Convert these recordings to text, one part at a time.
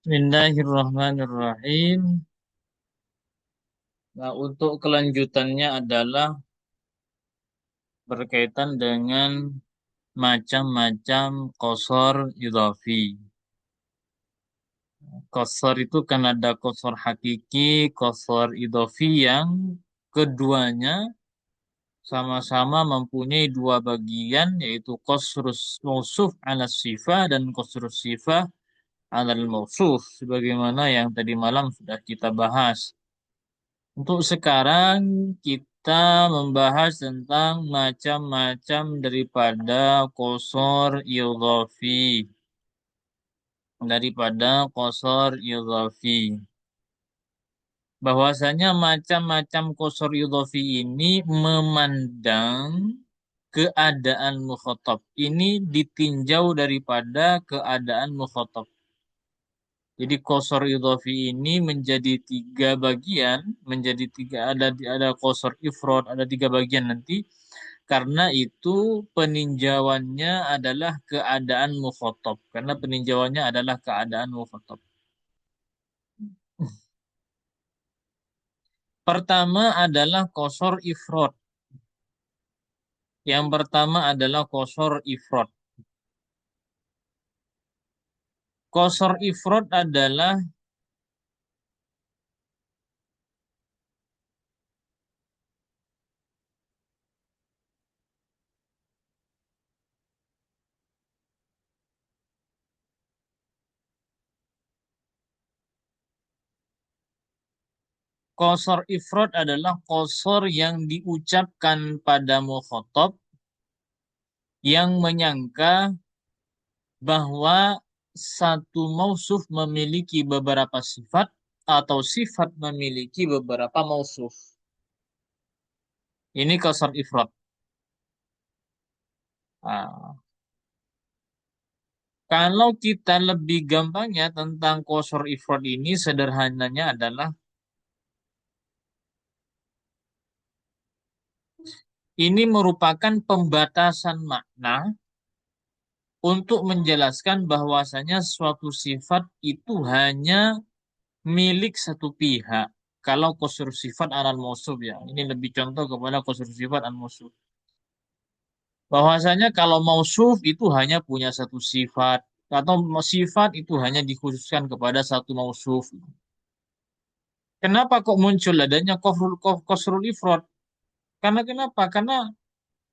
Bismillahirrahmanirrahim. Nah, untuk kelanjutannya adalah berkaitan dengan macam-macam qasar idhafi. Qasar itu kan ada qasar hakiki, qasar idhafi yang keduanya sama-sama mempunyai dua bagian, yaitu qasrus mausuf ala sifah dan qasrus sifah ala mausuf, sebagaimana yang tadi malam sudah kita bahas. Untuk sekarang kita membahas tentang macam-macam daripada qasar idhafi. Bahwasanya macam-macam qasar idhafi ini memandang keadaan mukhatab. Ini ditinjau daripada keadaan mukhatab. Jadi qasar idhafi ini menjadi tiga bagian, menjadi tiga, ada qasar ifrad, ada tiga bagian nanti. Karena itu peninjauannya adalah keadaan mukhatab. Karena peninjauannya adalah keadaan mukhatab. Pertama adalah qasar ifrad. Yang pertama adalah qasar ifrad. Qasar ifrad adalah qasar ifrad adalah qasar yang diucapkan pada mukhatab yang menyangka bahwa satu mausuf memiliki beberapa sifat atau sifat memiliki beberapa mausuf. Ini qasar ifrad. Nah, kalau kita lebih gampangnya tentang qasar ifrad ini sederhananya adalah ini merupakan pembatasan makna untuk menjelaskan bahwasanya suatu sifat itu hanya milik satu pihak. Kalau qasr sifat alal mausuf ya. Ini lebih contoh kepada qasr sifat al mausuf. Bahwasanya kalau mausuf itu hanya punya satu sifat atau sifat itu hanya dikhususkan kepada satu mausuf. Kenapa kok muncul adanya qasrul ifrad? Karena kenapa? Karena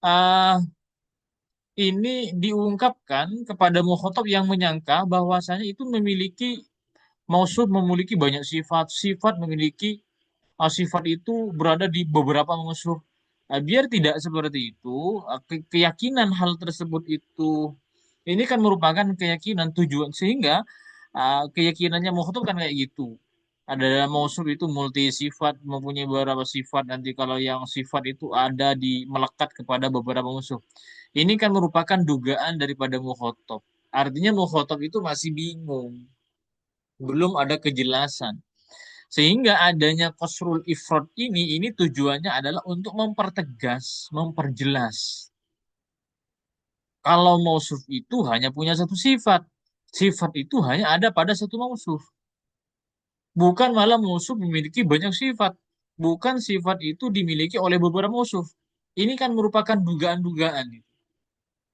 ah, ini diungkapkan kepada mukhatab yang menyangka bahwasanya itu memiliki mausuf memiliki banyak sifat, sifat memiliki sifat itu berada di beberapa mausuf. Biar tidak seperti itu, keyakinan hal tersebut itu ini kan merupakan keyakinan tujuan sehingga keyakinannya mukhatab kan kayak gitu. Ada mausuf itu multi sifat, mempunyai beberapa sifat. Nanti kalau yang sifat itu ada di melekat kepada beberapa musuh. Ini kan merupakan dugaan daripada mukhotob. Artinya mukhotob itu masih bingung. Belum ada kejelasan. Sehingga adanya qasrul ifrad ini tujuannya adalah untuk mempertegas, memperjelas. Kalau mausuf itu hanya punya satu sifat. Sifat itu hanya ada pada satu mausuf. Bukan malah musuh memiliki banyak sifat. Bukan sifat itu dimiliki oleh beberapa musuh. Ini kan merupakan dugaan-dugaan.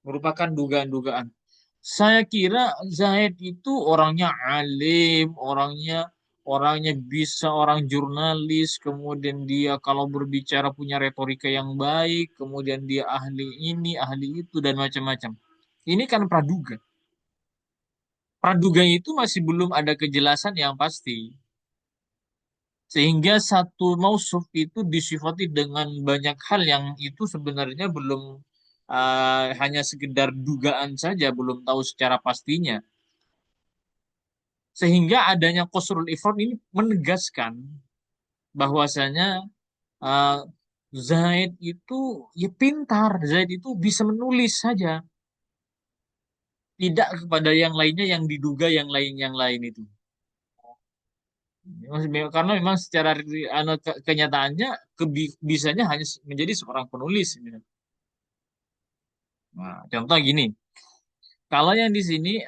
Merupakan dugaan-dugaan. Saya kira Zaid itu orangnya alim, orangnya bisa orang jurnalis, kemudian dia kalau berbicara punya retorika yang baik, kemudian dia ahli ini, ahli itu dan macam-macam. Ini kan praduga. Praduga itu masih belum ada kejelasan yang pasti. Sehingga satu mausuf itu disifati dengan banyak hal yang itu sebenarnya belum hanya sekedar dugaan saja, belum tahu secara pastinya. Sehingga adanya qasrul ifrad ini menegaskan bahwasanya uh, Zaid itu ya pintar, Zaid itu bisa menulis saja, tidak kepada yang lainnya yang diduga yang lain itu. Karena memang secara kenyataannya bisanya hanya menjadi seorang penulis. Gitu. Nah, contoh gini, kalau yang di sini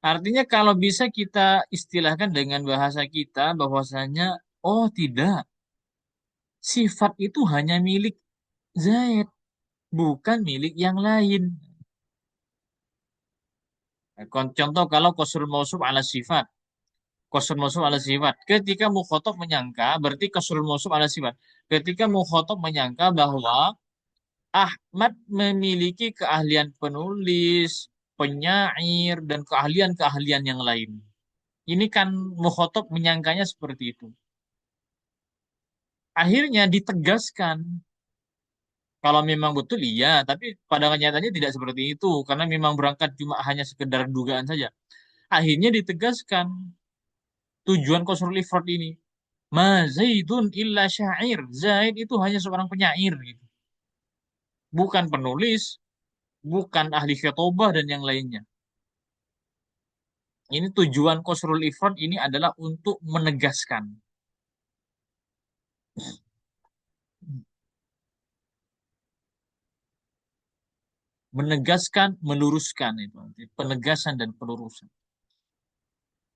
Artinya kalau bisa kita istilahkan dengan bahasa kita bahwasanya oh tidak, sifat itu hanya milik Zaid, bukan milik yang lain. Contoh kalau qasrul mausuf ala sifat. Qasrul mausuf ala sifat. Ketika mukhotob menyangka, berarti qasrul mausuf ala sifat. Ketika mukhotob menyangka bahwa Ahmad memiliki keahlian penulis, penyair, dan keahlian-keahlian yang lain. Ini kan mukhotob menyangkanya seperti itu. Akhirnya ditegaskan, kalau memang betul iya, tapi pada kenyataannya tidak seperti itu, karena memang berangkat cuma hanya sekedar dugaan saja. Akhirnya ditegaskan tujuan Qasrul Ifrad ini. Ma Zaidun illa syair. Zaid itu hanya seorang penyair gitu. Bukan penulis, bukan ahli khutbah dan yang lainnya. Ini tujuan Qasrul Ifrad ini adalah untuk menegaskan. Menegaskan, meluruskan itu. Penegasan dan pelurusan.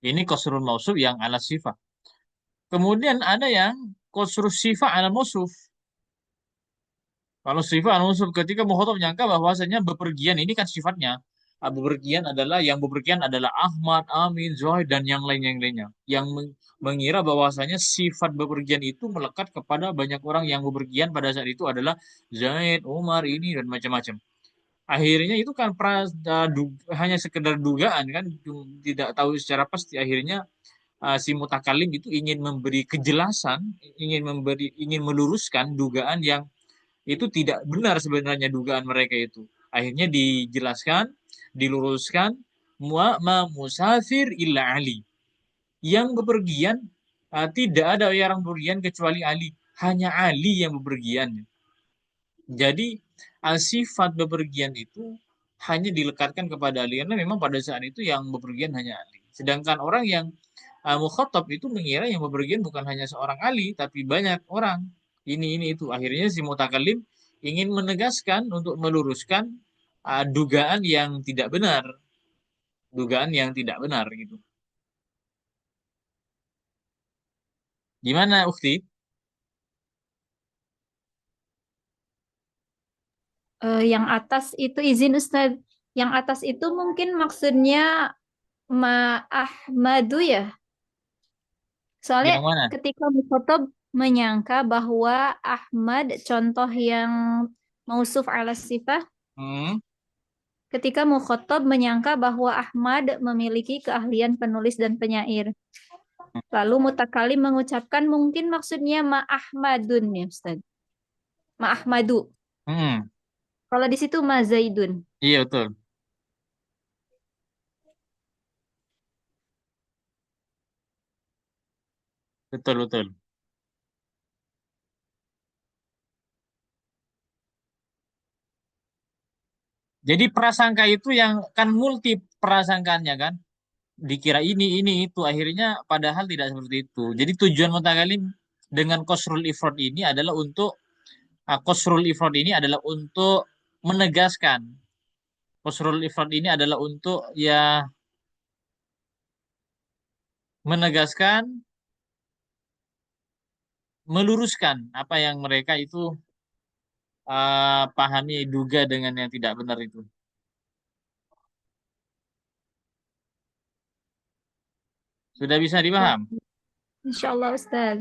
Ini Qasrul Mausuf yang ala sifat. Kemudian ada yang Qasrul Sifat ala Mausuf. Kalau sifat al-mausuf ketika mukhatab menyangka bahwasanya bepergian ini kan sifatnya. Bepergian adalah yang bepergian adalah Ahmad, Amin, Zohid dan yang lainnya. Yang mengira bahwasanya sifat bepergian itu melekat kepada banyak orang yang bepergian pada saat itu adalah Zaid, Umar ini dan macam-macam. Akhirnya itu kan hanya sekedar dugaan kan, tidak tahu secara pasti. Akhirnya si mutakalim itu ingin memberi kejelasan, ingin meluruskan dugaan yang itu tidak benar sebenarnya dugaan mereka itu. Akhirnya dijelaskan, diluruskan, ma musafir illa Ali. Yang bepergian tidak ada orang bepergian kecuali Ali. Hanya Ali yang bepergian. Jadi sifat bepergian itu hanya dilekatkan kepada Ali karena memang pada saat itu yang bepergian hanya Ali. Sedangkan orang yang mukhatab itu mengira yang bepergian bukan hanya seorang Ali tapi banyak orang. Ini itu akhirnya si mutakalim ingin menegaskan untuk meluruskan dugaan yang tidak benar, dugaan yang tidak benar gitu. Gimana Ukti? Yang atas itu izin Ustadz. Yang atas itu mungkin maksudnya Ma Ahmadu ya. Soalnya Yang mana? ketika Mukhotob menyangka bahwa Ahmad contoh yang mausuf ala sifah, Hmm. ketika Mukhotob menyangka bahwa Ahmad memiliki keahlian penulis dan penyair. Lalu Mutakalim mengucapkan mungkin maksudnya Ma Ahmadun ya Ustaz. Ma Ahmadu. Hmm. Kalau di situ Ma Zaidun. Iya betul, betul betul. Jadi prasangka itu yang kan multi prasangkanya kan? Dikira ini itu akhirnya padahal tidak seperti itu. Jadi tujuan mutakalim dengan Qasrul Ifrad ini adalah untuk Qasrul Ifrad ini adalah untuk menegaskan. Qasrul Ifrad ini adalah untuk ya menegaskan, meluruskan apa yang mereka itu pahami, duga dengan yang tidak benar itu. Sudah bisa Ya, dipaham? Insya Allah Ustaz.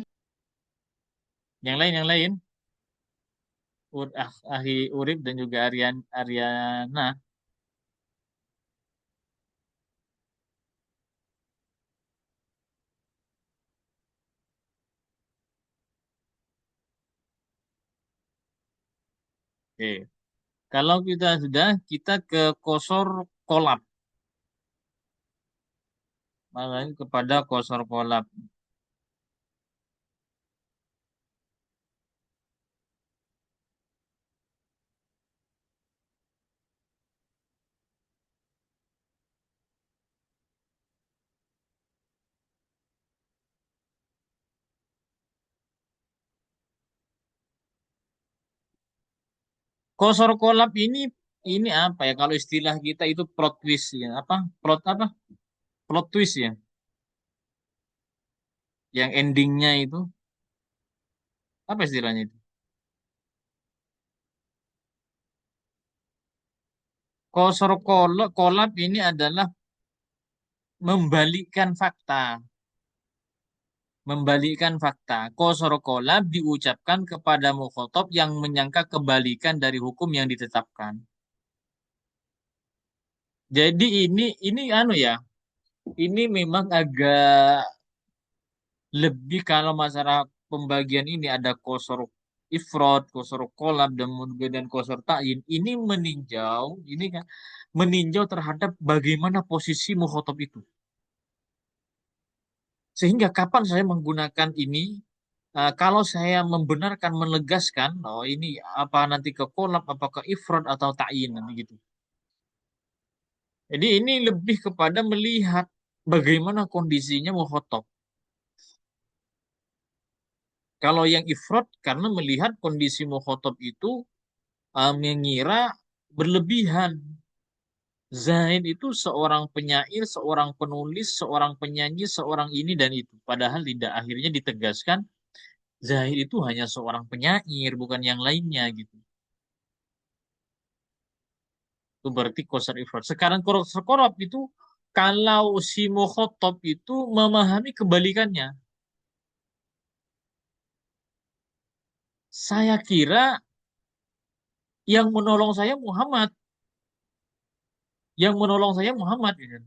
Yang lain, Ahi Urip dan juga Ariana. Oke. Kalau kita sudah, kita ke kosor kolab. Makanya kepada kosor kolab. Kosor kolab ini apa ya? Kalau istilah kita itu plot twist ya. Apa? Plot apa? plot twist ya, yang endingnya itu apa istilahnya itu? Kosor kolab ini adalah membalikkan fakta. Membalikkan fakta. Kosor kolab diucapkan kepada mukhotob yang menyangka kebalikan dari hukum yang ditetapkan. Jadi ini anu ya, ini memang agak lebih kalau masalah pembagian ini ada kosor ifrod, kosor kolab, dan kemudian kosor ta'yin. Ini meninjau, ini kan meninjau terhadap bagaimana posisi mukhotob itu. Sehingga kapan saya menggunakan ini, kalau saya membenarkan, menegaskan, oh ini apa nanti ke kolab, apa ke ifrod atau ta'yin nanti gitu. Jadi ini lebih kepada melihat bagaimana kondisinya mukhotob. Kalau yang ifrod karena melihat kondisi mukhotob itu mengira berlebihan. Zaid itu seorang penyair, seorang penulis, seorang penyanyi, seorang ini dan itu. Padahal tidak, akhirnya ditegaskan Zahid itu hanya seorang penyair, bukan yang lainnya gitu. Itu berarti qasar ifrad. Sekarang qasar qorob itu kalau si mukhotob itu memahami kebalikannya. Saya kira yang menolong saya Muhammad, yang menolong saya Muhammad. Gitu.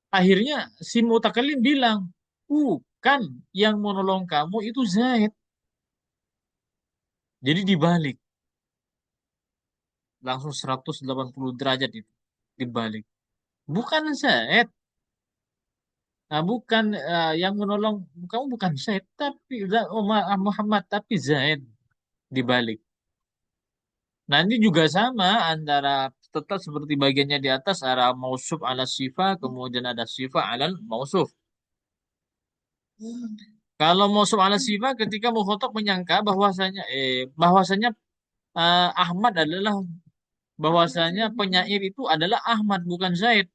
Akhirnya si mutakalim bilang, bukan, yang menolong kamu itu Zaid. Jadi dibalik, langsung 180 derajat itu dibalik. Bukan Zaid. Nah, bukan yang menolong kamu bukan Zaid, tapi Muhammad, tapi Zaid dibalik. Nanti juga sama antara tetap seperti bagiannya di atas ada mausuf ala sifat, kemudian ada sifat ala mausuf. Kalau mausuf ala sifat ketika mukhotob menyangka bahwasanya Ahmad adalah bahwasanya penyair itu adalah Ahmad bukan Zaid.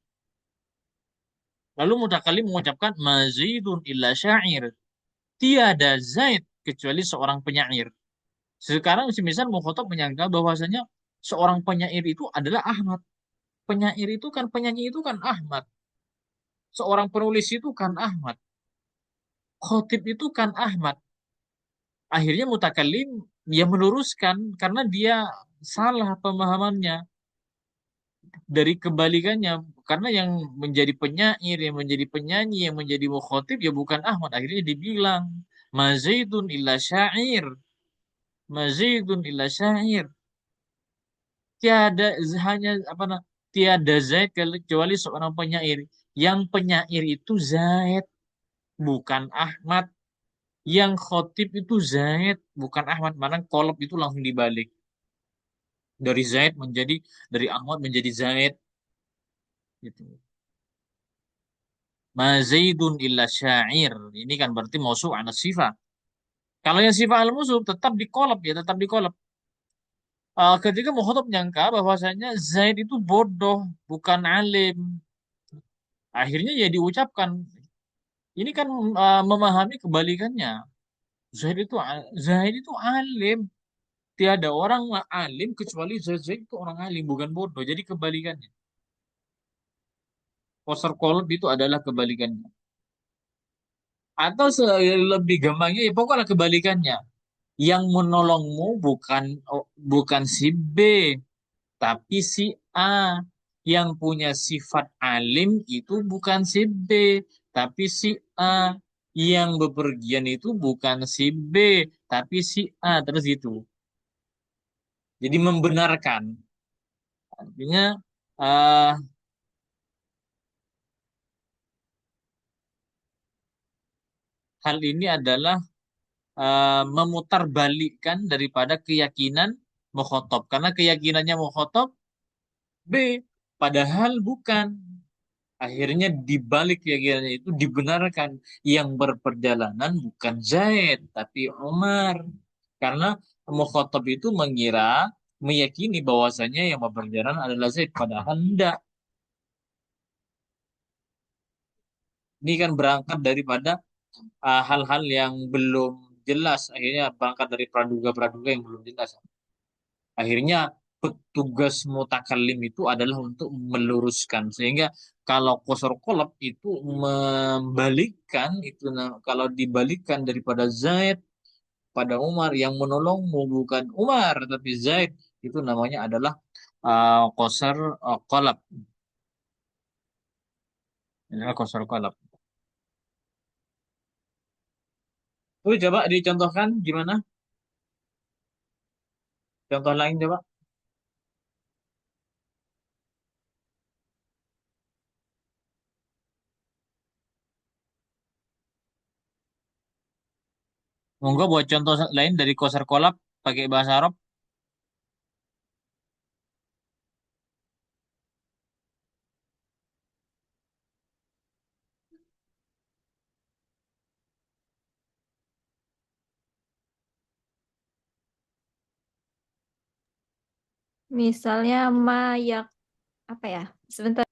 Lalu mutakalim mengucapkan mazidun illa syair. Tiada Zaid kecuali seorang penyair. Sekarang semisal mukhotob menyangka bahwasanya seorang penyair itu adalah Ahmad. Penyair itu kan, penyanyi itu kan Ahmad. Seorang penulis itu kan Ahmad. Khotib itu kan Ahmad. Akhirnya mutakalim dia meluruskan karena dia salah pemahamannya dari kebalikannya. Karena yang menjadi penyair, yang menjadi penyanyi, yang menjadi mukhotib ya bukan Ahmad. Akhirnya dibilang mazaidun illa syair. Mazaidun illa syair. Tiada hanya apa nah, tiada Zaid kecuali seorang penyair. Yang penyair itu Zaid, bukan Ahmad. Yang khotib itu Zaid, bukan Ahmad. Mana kolab itu langsung dibalik. Dari Zaid menjadi, dari Ahmad menjadi Zaid. Gitu. Ma Zaidun illa syair. Ini kan berarti mausu' ala sifat. Kalau yang sifat al-musuh tetap dikolab ya, tetap dikolab. Ketika mukhotob nyangka bahwasanya Zaid itu bodoh, bukan alim. Akhirnya ya diucapkan. Ini kan memahami kebalikannya. Zaid itu alim. Tiada orang alim kecuali Zaid. Zaid itu orang alim, bukan bodoh. Jadi kebalikannya. Qasar qalb itu adalah kebalikannya. Atau lebih gampangnya, ya pokoknya kebalikannya. Yang menolongmu bukan si B, tapi si A. Yang punya sifat alim itu bukan si B, tapi si A. Yang bepergian itu bukan si B, tapi si A. Terus itu. Jadi membenarkan. Artinya eh, hal ini adalah memutarbalikkan daripada keyakinan mukhotob. Karena keyakinannya mukhotob B, padahal bukan. Akhirnya dibalik keyakinannya itu dibenarkan. Yang berperjalanan bukan Zaid, tapi Umar. Karena mukhotob itu meyakini bahwasanya yang berperjalanan adalah Zaid, padahal tidak. Ini kan berangkat daripada hal-hal yang belum jelas, akhirnya berangkat dari praduga-praduga yang belum jelas. Akhirnya petugas mutakallim itu adalah untuk meluruskan, sehingga kalau kosor kolab itu membalikkan itu, kalau dibalikkan daripada Zaid pada Umar, yang menolongmu bukan Umar tapi Zaid, itu namanya adalah kosor kolab. Adalah kosor kolab. Tuh coba dicontohkan gimana? Contoh lain coba. Monggo buat contoh lain dari kosor kolab pakai bahasa Arab. Misalnya mayak apa ya? Sebentar.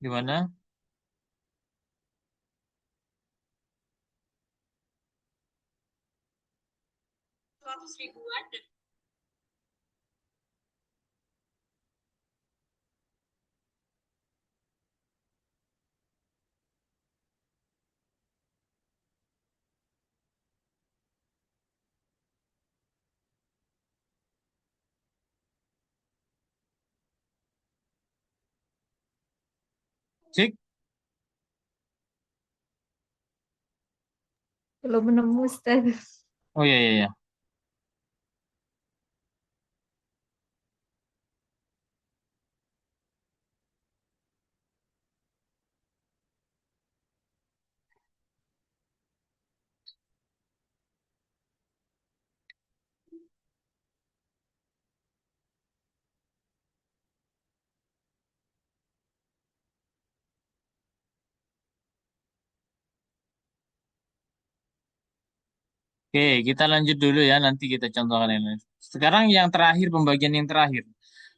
Gimana? Cik? Belum menemu, Ustaz. Oh iya iya iya. Oke, kita lanjut dulu ya, nanti kita contohkan yang lain. Sekarang yang terakhir, pembagian yang terakhir.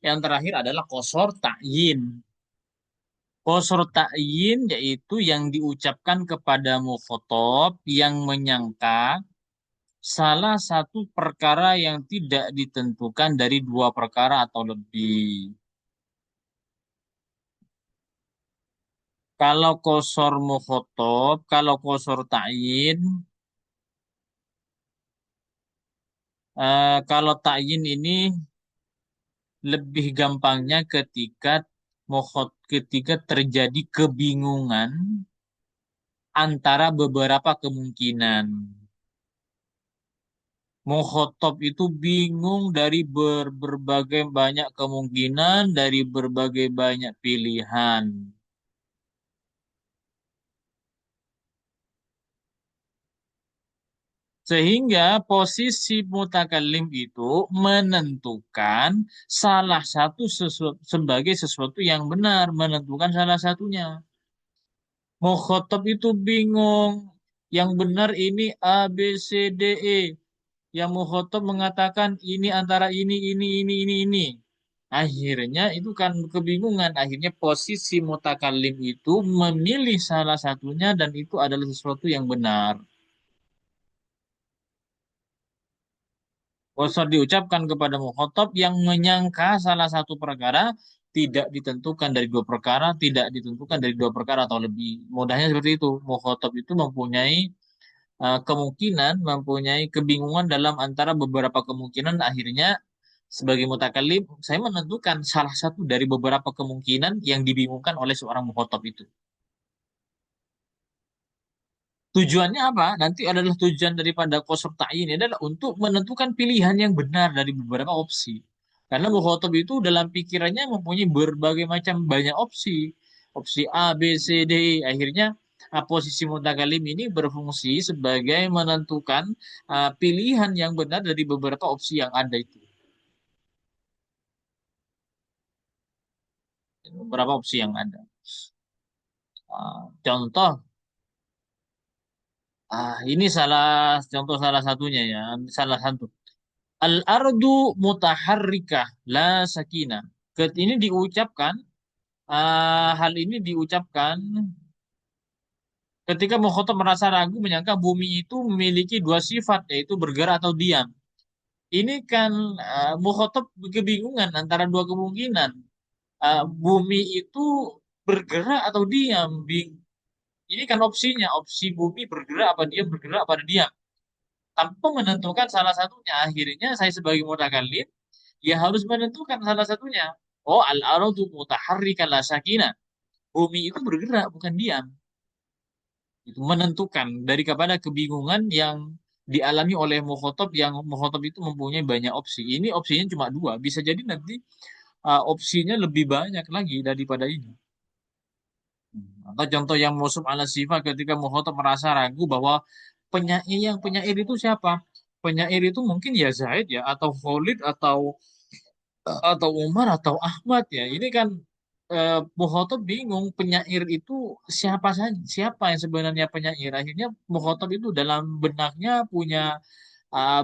Yang terakhir adalah kosor ta'yin. Kosor ta'yin yaitu yang diucapkan kepada mukhotob yang menyangka salah satu perkara yang tidak ditentukan dari dua perkara atau lebih. Kalau kosor mukhotob, kalau kosor ta'yin, kalau ta'yin ini lebih gampangnya ketika terjadi kebingungan antara beberapa kemungkinan. Mukhotob itu bingung dari berbagai banyak kemungkinan, dari berbagai banyak pilihan. Sehingga posisi mutakallim itu menentukan salah satu sebagai sesuatu yang benar, menentukan salah satunya. Mukhotob itu bingung. Yang benar ini A, B, C, D, E. Yang mukhotob mengatakan ini antara ini. Akhirnya itu kan kebingungan. Akhirnya posisi mutakallim itu memilih salah satunya dan itu adalah sesuatu yang benar. Qasar diucapkan kepada mukhatab yang menyangka salah satu perkara tidak ditentukan dari dua perkara, tidak ditentukan dari dua perkara atau lebih. Mudahnya seperti itu. Mukhatab itu mempunyai kemungkinan, mempunyai kebingungan dalam antara beberapa kemungkinan. Akhirnya sebagai mutakallim, saya menentukan salah satu dari beberapa kemungkinan yang dibingungkan oleh seorang mukhatab itu. Tujuannya apa? Nanti adalah tujuan daripada qasr ta'yin ini adalah untuk menentukan pilihan yang benar dari beberapa opsi. Karena mukhatab itu dalam pikirannya mempunyai berbagai macam banyak opsi. Opsi A, B, C, D, E. Akhirnya posisi mutakalim ini berfungsi sebagai menentukan pilihan yang benar dari beberapa opsi yang ada itu. Beberapa opsi yang ada. Contoh, ini salah contoh salah satunya ya, salah satu. Al-ardu mutaharrikah la sakinah. Ini diucapkan, hal ini diucapkan ketika mukhatab merasa ragu menyangka bumi itu memiliki dua sifat, yaitu bergerak atau diam. Ini kan mukhatab kebingungan antara dua kemungkinan. Bumi itu bergerak atau diam. Ini kan opsinya, opsi bumi bergerak apa diam, bergerak apa diam. Tanpa menentukan salah satunya, akhirnya saya sebagai mutakallim ya harus menentukan salah satunya. Oh, al-aradu mutaharrika la sakinah. Bumi itu bergerak, bukan diam. Itu menentukan dari kepada kebingungan yang dialami oleh mukhotob, yang mukhotob itu mempunyai banyak opsi. Ini opsinya cuma dua. Bisa jadi nanti opsinya lebih banyak lagi daripada ini. Atau contoh yang musuh ala sifat ketika mukhotob merasa ragu bahwa penyair itu siapa? Penyair itu mungkin ya Zaid ya, atau Khalid, atau Umar atau Ahmad ya. Ini kan Mukhotob bingung penyair itu siapa saja, siapa yang sebenarnya penyair. Akhirnya Mukhotob itu dalam benaknya punya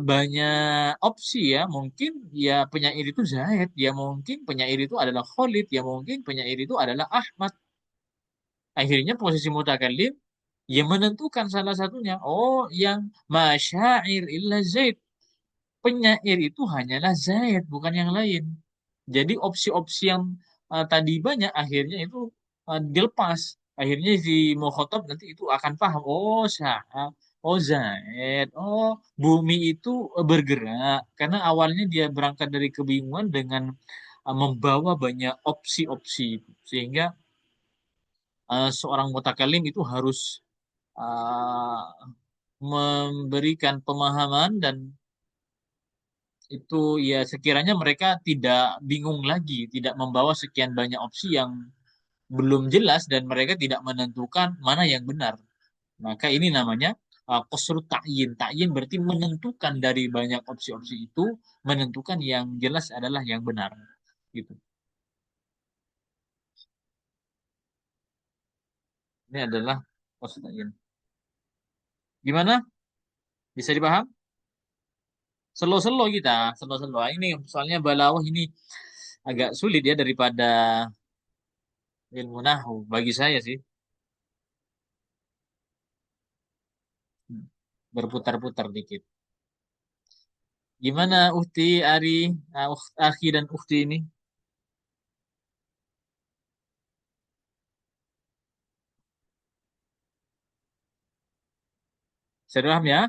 banyak opsi ya. Mungkin ya penyair itu Zaid, ya mungkin penyair itu adalah Khalid, ya mungkin penyair itu adalah Ahmad. Akhirnya posisi mutakallim ya menentukan salah satunya. Oh, yang masyair illa Zaid. Penyair itu hanyalah Zaid, bukan yang lain. Jadi opsi-opsi yang tadi banyak akhirnya itu dilepas. Akhirnya si Mukhotob nanti itu akan paham. Oh, oh Zaid. Oh, bumi itu bergerak. Karena awalnya dia berangkat dari kebingungan dengan membawa banyak opsi-opsi. Sehingga seorang mutakalim itu harus uh, memberikan pemahaman dan itu ya sekiranya mereka tidak bingung lagi, tidak membawa sekian banyak opsi yang belum jelas dan mereka tidak menentukan mana yang benar. Maka ini namanya qasrut ta'yin. Ta'yin berarti menentukan dari banyak opsi-opsi itu, menentukan yang jelas adalah yang benar. Gitu. Ini adalah qasrut ta'yin. Gimana? Bisa dipaham? Selo-selo kita, selo-selo. Ini soalnya balawah ini agak sulit ya daripada ilmu nahu bagi saya sih. Berputar-putar dikit. Gimana Uhti, Ari, Akhi dan Uhti ini? Saya paham ya?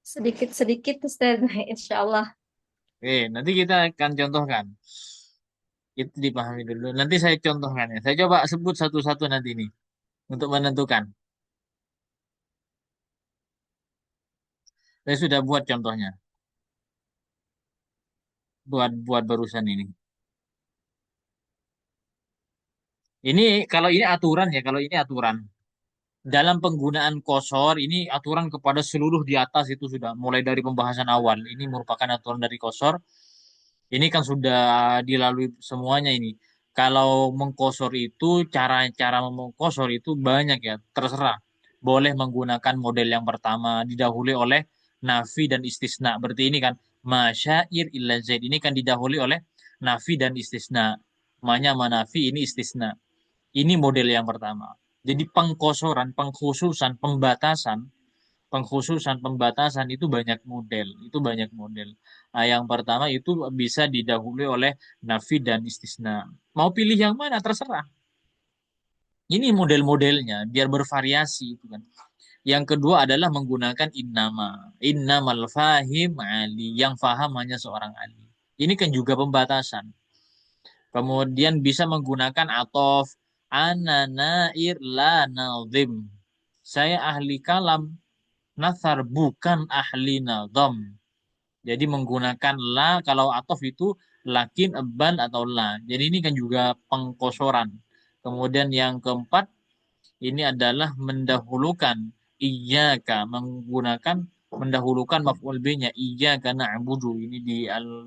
Sedikit-sedikit Ustaz, insya Allah. Oke, nanti kita akan contohkan. Itu dipahami dulu. Nanti saya contohkan ya. Saya coba sebut satu-satu nanti ini untuk menentukan. Saya sudah buat contohnya. Buat buat barusan ini. Ini kalau ini aturan ya, kalau ini aturan. Dalam penggunaan kosor ini aturan kepada seluruh di atas itu sudah mulai dari pembahasan awal. Ini merupakan aturan dari kosor. Ini kan sudah dilalui semuanya ini. Kalau mengkosor itu, cara-cara mengkosor itu banyak ya, terserah. Boleh menggunakan model yang pertama, didahului oleh nafi dan istisna. Berarti ini kan, masyair illa zaid. Ini kan didahului oleh nafi dan istisna. Manya manafi, ini istisna. Ini model yang pertama. Jadi pengkosoran, pengkhususan, pengkhususan pembatasan itu banyak model, itu banyak model. Nah, yang pertama itu bisa didahului oleh nafi dan istisna. Mau pilih yang mana terserah. Ini model-modelnya biar bervariasi itu kan. Yang kedua adalah menggunakan innama. Innamal fahim ali. Yang faham hanya seorang ali. Ini kan juga pembatasan. Kemudian bisa menggunakan atof. Ana nair la nazim. Saya ahli kalam. Nasar bukan ahli nazam. Jadi menggunakan la kalau atof itu lakin, eban atau la. Jadi ini kan juga pengkosoran. Kemudian yang keempat ini adalah mendahulukan iyyaka menggunakan mendahulukan maf'ul b-nya iyyaka na'budu ini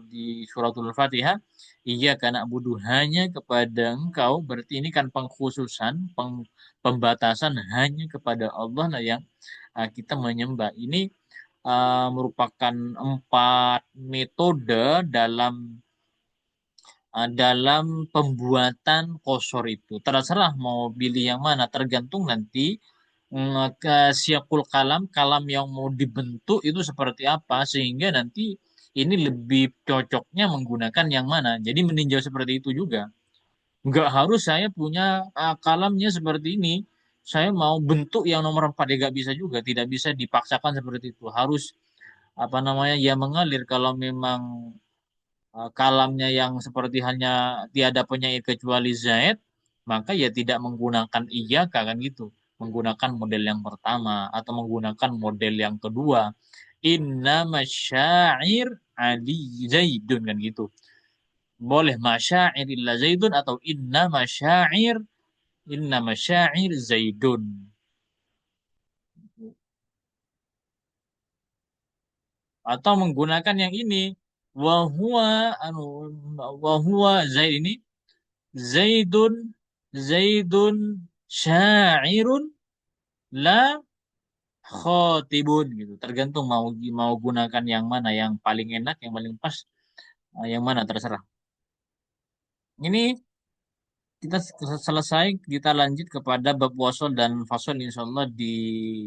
di suratul Fatihah iyyaka na'budu hanya kepada engkau berarti ini kan pengkhususan pembatasan hanya kepada Allah lah yang kita menyembah ini merupakan 4 metode dalam pembuatan kosor itu. Terserah mau pilih yang mana, tergantung nanti ke siakul kalam, kalam yang mau dibentuk itu seperti apa, sehingga nanti ini lebih cocoknya menggunakan yang mana. Jadi meninjau seperti itu juga. Nggak harus saya punya kalamnya seperti ini. Saya mau bentuk yang nomor 4 ya nggak bisa juga. Tidak bisa dipaksakan seperti itu. Harus apa namanya ya mengalir kalau memang kalamnya yang seperti hanya tiada penyair kecuali Zaid, maka ya tidak menggunakan iya kan gitu. Menggunakan model yang pertama atau menggunakan model yang kedua. Inna masyair Ali Zaidun kan gitu. Boleh masyair illa Zaidun atau inna masyair Zaidun. Atau menggunakan yang ini wahwa anu wahwa Zaid ini Zaidun Zaidun syairun la khotibun gitu. Tergantung mau mau gunakan yang mana yang paling enak, yang paling pas, yang mana terserah. Ini kita selesai, kita lanjut kepada bab wasol dan fasol insya Allah di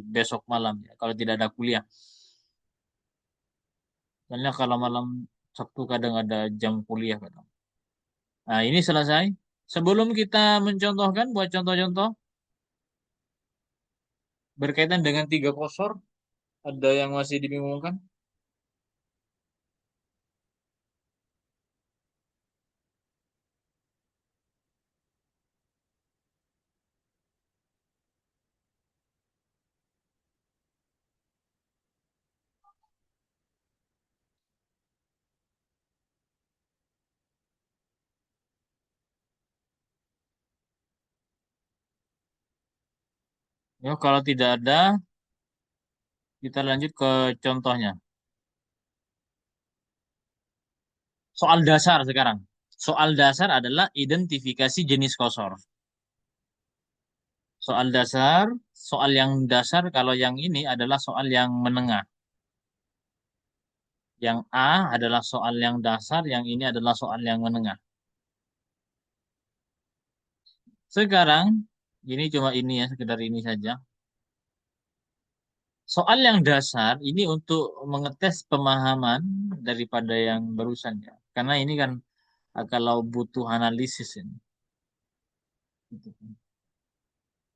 besok malam ya, kalau tidak ada kuliah. Soalnya kalau malam Sabtu kadang ada jam kuliah kadang. Nah, ini selesai. Sebelum kita mencontohkan buat contoh-contoh berkaitan dengan 3 kosor, ada yang masih dibingungkan? Ya, kalau tidak ada, kita lanjut ke contohnya. Soal dasar sekarang. Soal dasar adalah identifikasi jenis kosor. Soal dasar, soal yang dasar kalau yang ini adalah soal yang menengah. Yang A adalah soal yang dasar, yang ini adalah soal yang menengah. Sekarang, ini cuma ini ya, sekedar ini saja. Soal yang dasar ini untuk mengetes pemahaman daripada yang barusan ya. Karena ini kan kalau butuh analisis ini.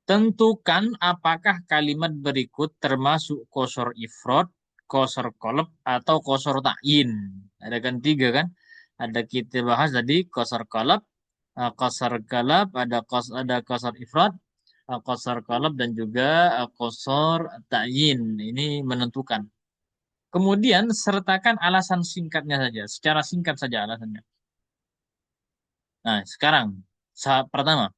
Tentukan apakah kalimat berikut termasuk kosor ifrod, kosor kolab, atau kosor ta'yin. Ada kan 3 kan? Ada kita bahas tadi kosor kolab, ada kosor ifrod, kosor kolab, dan juga kosor ta'yin. Ini menentukan. Kemudian sertakan alasan singkatnya saja, secara singkat saja alasannya. Nah, sekarang pertama,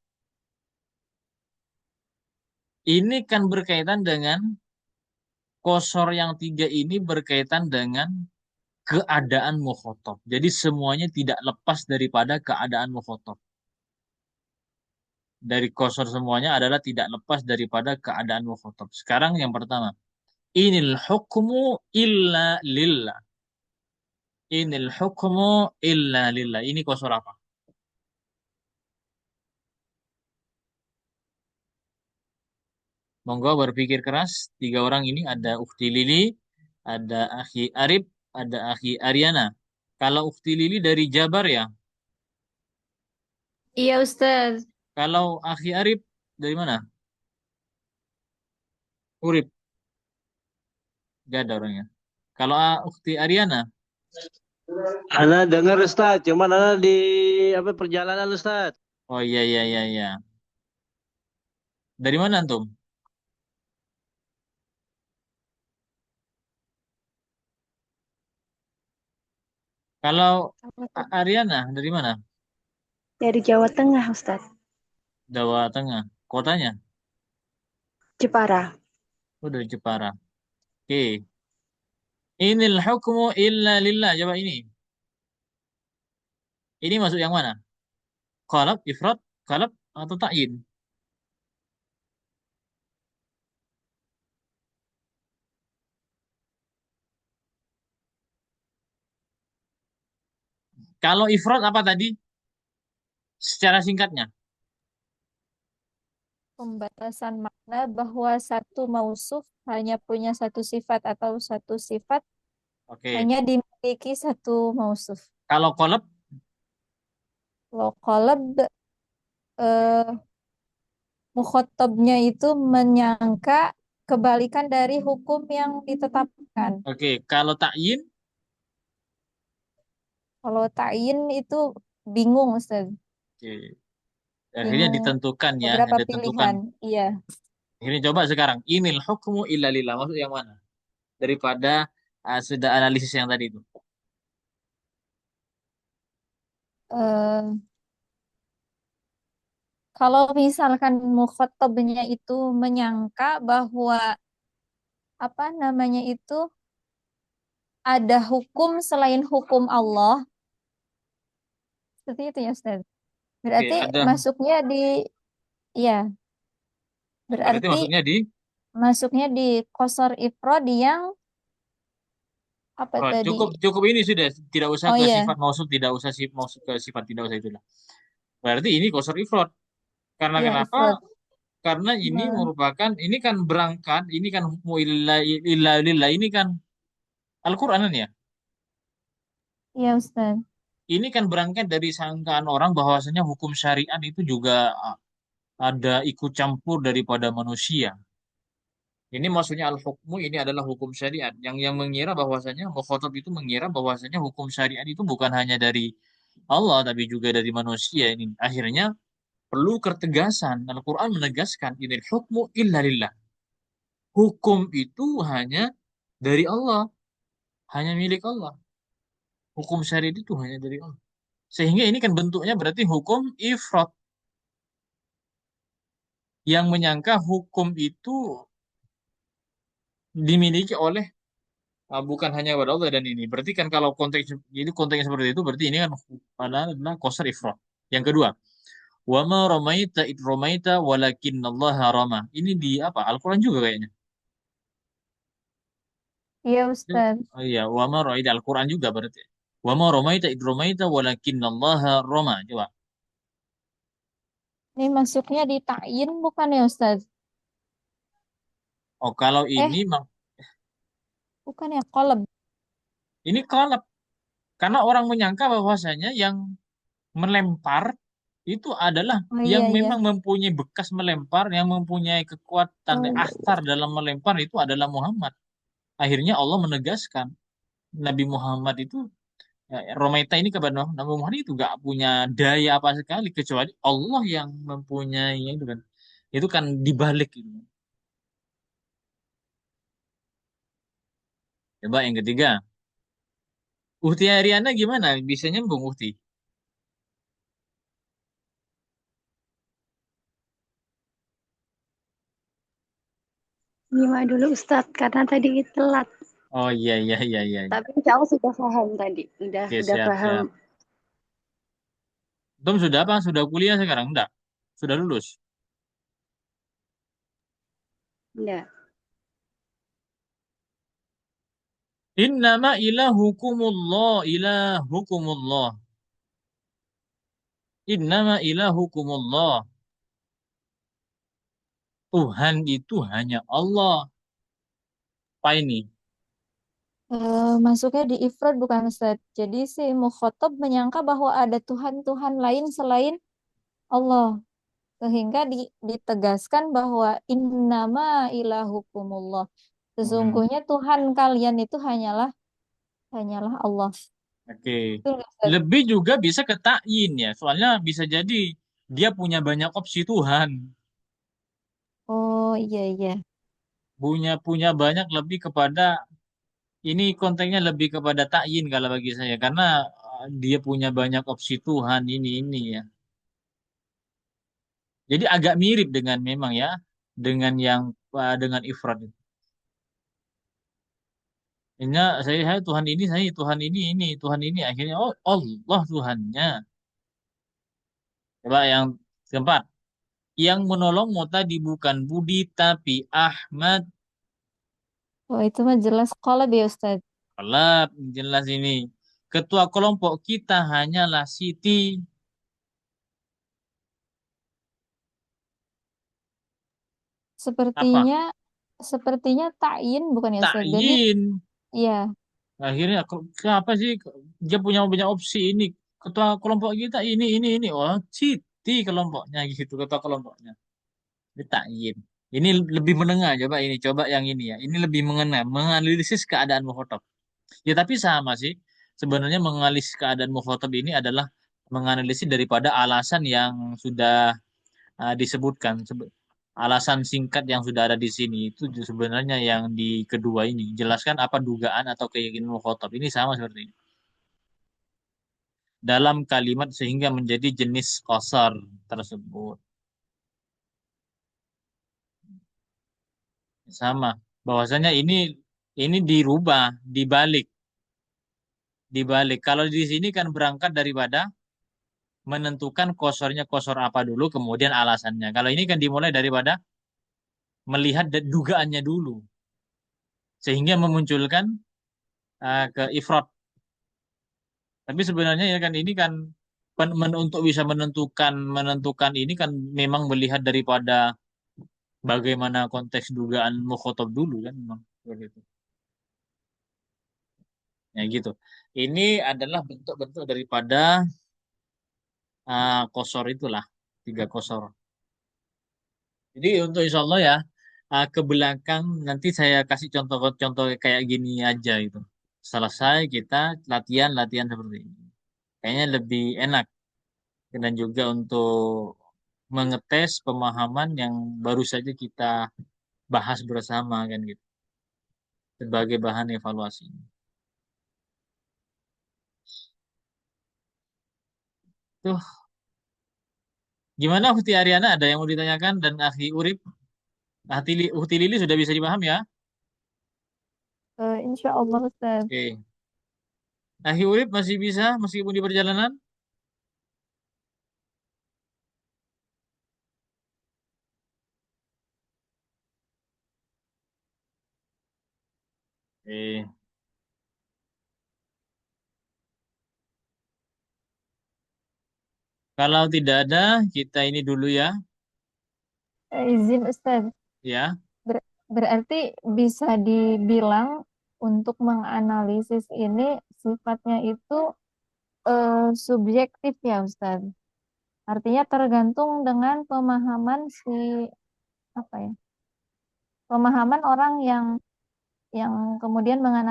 ini kan berkaitan dengan kosor yang 3 ini berkaitan dengan keadaan mukhotob. Jadi semuanya tidak lepas daripada keadaan mukhotob. Dari kosor semuanya adalah tidak lepas daripada keadaan mukhotob. Sekarang yang pertama. Inil hukmu illa lillah. Inil hukmu illa lillah. Ini kosor apa? Monggo berpikir keras. 3 orang ini ada Ukti Lili, ada Akhi Arif, ada Akhi Ariana. Kalau Ukti Lili dari Jabar ya. Iya, Ustaz. Kalau Akhi Arif dari mana? Urip. Gak ada orangnya. Kalau Ukti Ariana. Ana dengar Ustaz, cuman Ana di apa perjalanan Ustaz. Oh iya iya iya iya. Dari mana antum? Kalau Ariana dari mana? Dari Jawa Tengah, Ustadz. Jawa Tengah. Kotanya? Jepara. Oh dari Jepara. Oke. Inil hukmu illa lillah. Coba ini. Ini masuk yang mana? Qalab, ifrad, qalab, atau ta'yin? Kalau ifrad apa tadi? Secara singkatnya. Pembatasan makna bahwa satu mausuf hanya punya satu sifat atau satu sifat Oke. hanya dimiliki satu mausuf. Kalau kolab, Kalau qalab eh, mukhotabnya itu menyangka kebalikan dari hukum yang ditetapkan. oke. Kalau takyin, Kalau ta'yin itu bingung, Ustaz. oke. Akhirnya Bingung ditentukan ya, beberapa ditentukan. pilihan. Iya. Akhirnya coba sekarang, inil hukmu illa lillah. Maksud yang mana? Daripada sudah analisis yang tadi itu. Eh, kalau misalkan mukhotabnya itu menyangka bahwa apa namanya itu ada hukum selain hukum Allah, seperti itu ya Ustaz. Oke, Berarti ada. masuknya di, ya, Berarti berarti maksudnya di masuknya di qasar ifrad yang apa oh, tadi? cukup cukup ini sudah tidak usah Oh ke iya, sifat mausuf, tidak usah mausuf ke sifat tidak usah itulah. Berarti ini qasar ifrad. Karena iya kenapa? ifrad. Karena ini Nah, merupakan ini kan berangkat, ini kan hukmu illa lillah ini kan Al-Qur'anan ya. iya Ustaz. Ini kan berangkat dari sangkaan orang bahwasanya hukum syariat itu juga ada ikut campur daripada manusia. Ini maksudnya al-hukmu ini adalah hukum syariat. Yang mengira bahwasanya mukhatab itu mengira bahwasanya hukum syariat itu bukan hanya dari Allah tapi juga dari manusia ini. Akhirnya perlu ketegasan. Al-Quran menegaskan inil hukmu illa lillah. Hukum itu hanya dari Allah, hanya milik Allah. Hukum syariat itu hanya dari Allah. Sehingga ini kan bentuknya berarti hukum ifrat yang menyangka hukum itu dimiliki oleh bukan hanya kepada Allah dan ini. Berarti kan kalau konteks jadi konteksnya seperti itu berarti ini kan adalah qasar ifrat. Yang kedua, wa ma ramaita id ramaita walakinnallaha rama. Ini di apa? Al-Qur'an juga kayaknya. Iya Ustaz. Oh iya, wa ma ramaita Al-Qur'an juga berarti. Wa ma ramaita id ramaita walakinnallaha rama. Coba. Ini masuknya di ta'yin bukan ya Ustaz? Oh, kalau Eh, ini bukan ya qalab. ini kalap karena orang menyangka bahwasanya yang melempar itu adalah Oh yang iya iya. memang mempunyai bekas melempar, yang mempunyai kekuatan Oh iya. astar dalam melempar itu adalah Muhammad. Akhirnya Allah menegaskan Nabi Muhammad itu Romaita ini kepada Nabi Muhammad itu gak punya daya apa sekali kecuali Allah yang mempunyai itu kan. Itu kan dibalik itu. Coba yang ketiga, Uhti Ariana gimana? Bisa nyambung Uhti? Nyimak dulu Ustadz, karena tadi telat. Oh iya iya iya iya. Tapi insya Allah sudah paham tadi. Udah, Oke udah siap paham. siap. Tom sudah apa? Sudah kuliah sekarang? Enggak. Sudah lulus. Udah. Innama ilahukumullah ilahukumullah. Innama ilahukumullah. Tuhan itu hanya Allah. Apa ini? Masuknya di ifrad bukan Ustaz. Jadi si mukhotob menyangka bahwa ada Tuhan-Tuhan lain selain Allah. Sehingga ditegaskan bahwa innama ilahukumullah. Hmm, Sesungguhnya Tuhan kalian itu hanyalah hanyalah Allah. oke. Betul nggak, Ustaz? Lebih juga bisa ke takyin ya. Soalnya bisa jadi dia punya banyak opsi Tuhan. Oh iya iya. Punya banyak lebih kepada ini konteksnya lebih kepada takyin kalau bagi saya karena dia punya banyak opsi Tuhan ini ya. Jadi agak mirip dengan memang ya dengan yang dengan ifrat itu. Ini saya Tuhan ini saya Tuhan ini Tuhan ini akhirnya oh Allah Tuhannya. Coba yang keempat, yang menolongmu tadi bukan Budi tapi Ahmad. Oh itu mah jelas qalab ya Ustaz. Kelap jelas ini. ketua kelompok kita hanyalah Siti. Apa? Sepertinya ta'yin bukan ya Ustaz? Jadi Takyin. ya, Akhirnya kenapa sih dia punya banyak opsi ini? Ketua kelompok kita ini. Oh, Siti kelompoknya gitu, ketua kelompoknya. Ini takyin. Ini lebih menengah, coba yang ini ya. Ini lebih mengenai, menganalisis keadaan mukhotob. Ya tapi sama sih. Sebenarnya menganalisis keadaan mukhotob ini adalah menganalisis daripada alasan yang sudah disebutkan. Alasan singkat yang sudah ada di sini itu sebenarnya yang di kedua ini. Jelaskan apa dugaan atau keyakinan mukhotob. Ini sama seperti ini. Dalam kalimat sehingga menjadi jenis qasar tersebut. Sama. Bahwasanya ini dirubah, dibalik. Dibalik. Kalau di sini kan berangkat daripada menentukan kosornya kosor apa dulu, kemudian alasannya. Kalau ini kan dimulai daripada melihat dugaannya dulu, sehingga memunculkan ke ifrad. Tapi sebenarnya ya kan ini kan untuk bisa menentukan ini kan memang melihat daripada bagaimana konteks dugaan mukhotob dulu kan memang begitu. Ya gitu. Ini adalah bentuk-bentuk daripada kosor itulah, tiga kosor. Jadi untuk insya Allah ya ke belakang nanti saya kasih contoh-contoh kayak gini aja itu. Selesai kita latihan seperti ini. Kayaknya lebih enak dan juga untuk mengetes pemahaman yang baru saja kita bahas bersama kan gitu sebagai bahan evaluasi. Tuh, gimana Uhti Ariana ada yang mau ditanyakan dan Akhi Urip, Uhti Lili sudah bisa dipaham ya? insya Allah Ustaz. Oke. Akhi Urip masih bisa meskipun di perjalanan? Oke. Kalau tidak ada, kita ini dulu ya. Izin Ustaz. Ya. Berarti bisa dibilang untuk menganalisis ini sifatnya itu subjektif ya Ustaz. Artinya tergantung dengan pemahaman apa ya? Pemahaman orang yang kemudian menganalisis